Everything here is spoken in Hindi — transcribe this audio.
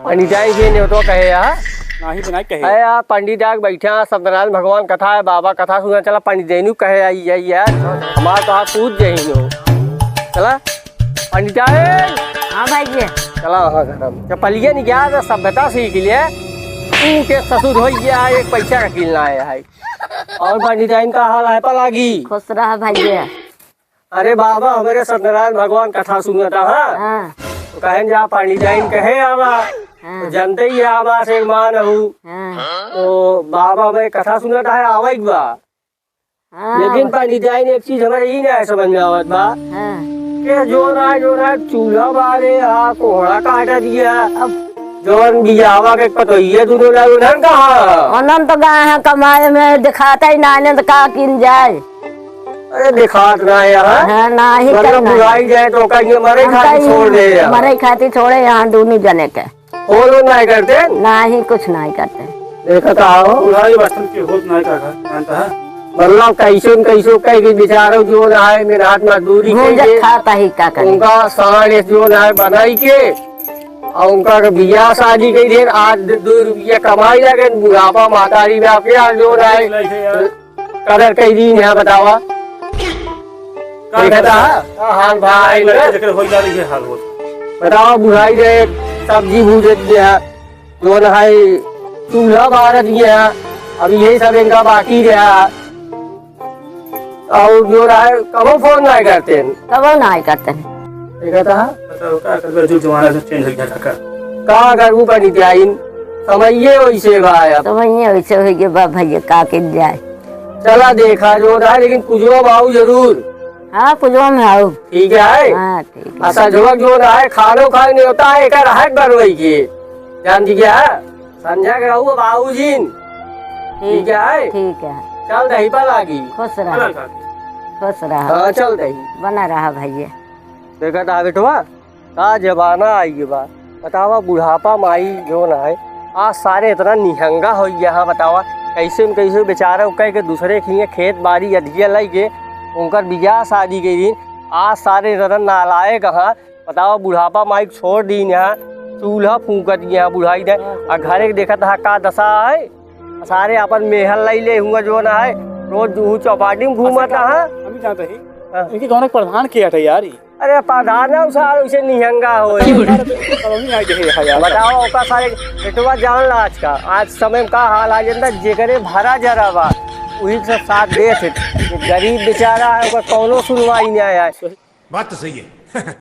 पंडित जी के ने तो कहे यार नाही बिना कहे अरे यार पंडित जी बैठा सत्यनारायण भगवान कथा है बाबा कथा सुना चला पंडित जी कहे आई यार हमारा तो आप पूछ जही नो चला पंडित जी। हाँ भाई जी चला वहाँ घर पलिए नहीं गया तो सभ्यता सीख लिया के ससुर हो गया एक पैसा का किलना है और पंडित जी का हाल है पलागी खुश रहा भाई जी। अरे बाबा हमारे सत्यनारायण भगवान कथा सुना था हाँ तो कहें जा पंडित जी कहे आवा तो जानते ही आवा से मान हूँ तो बाबा हमें कथा सुना था आवा एक बार लेकिन पंडित जी ने एक चीज हमारे ही नहीं समझ में आवत बा के जो ना चूल्हा बारे कोहड़ा काटा दिया अब जोन बियावा के पतोइए दोनों ना उन्हन कहा उन्हन तो गए हैं कमाए में दिखाता ही ना तो का किन जाए। अरे दिखात ना यहाँ ना ही बुलाई जाए तो कहीं मरे खाती छोड़ दे मरे खाती छोड़े यहाँ दोनों जने के और नहीं करते ना ही कुछ नहीं करते देखा था बुलाई बर्तन की होत नहीं का मतलब कैसो कहीं बेचारो जो ना है मेरा हाथ मजदूरी खाता ही का उनका साढ़े जो ना है बनाई के और उनका बियाह शादी कई देर आज 2 रुपया कमाई लगे बुढ़ापा मातारी में आपके यहाँ जो ना है कदर कई दिन है बतावा देखा था हाल भाई बतावा बुढ़ाई दे सब्जी भूज दिया जो ना है चूल्हा बार दिया अब यही सब इनका बाकी रहा और जो रहा है कबो फोन नहीं करते कबो नहीं करते देखा था जो जमाना से चेंज हो गया था कहाँ करू पंडित जी समझिए वैसे भाई समझिए वैसे हो गया भैया का किन जाए चला देखा जो रहा है लेकिन कुछ आओ जरूर हाँ पुजवा में आओ ठीक है हाँ ठीक ऐसा जो रहा है खानो खाए नहीं होता है एक है बनवाई के जान दी क्या संजय के रहू बाबू जी ठीक है चल दही पर लागी खुश रहा हाँ चल दही बना रहा भैया। देखा था बेटवा का जमाना आई के बाद बतावा बुढ़ापा माई जो ना है आज सारे इतना निहंगा हो गया बतावा कैसे बेचारा कह के दूसरे खिए खेत बाड़ी अधिया लाई के उनकर बियाह शादी के दिन आज सारे रतन नालायक कहाँ बतावा बुढ़ापा माई छोड़ दी यहाँ चूल्हा फूकत यहाँ बुढ़ाई दे और घरे देखा था का दशा है सारे अपन मेहल लाई ले हुआ जो ना है रोज चौपाटी में घूमता है हम जानते ही इनके गांव में प्रधान किया था यार अरे प्रधान है सारे उसे निहंगा हो बताओ ओका सारे बेटवा जान ला आज समय में का हाल आ जाता जेकरे भरा जरा बा वही सब साथ दे थे गरीब बेचारा है कौनो सुनवाई नहीं आया बात तो सही है।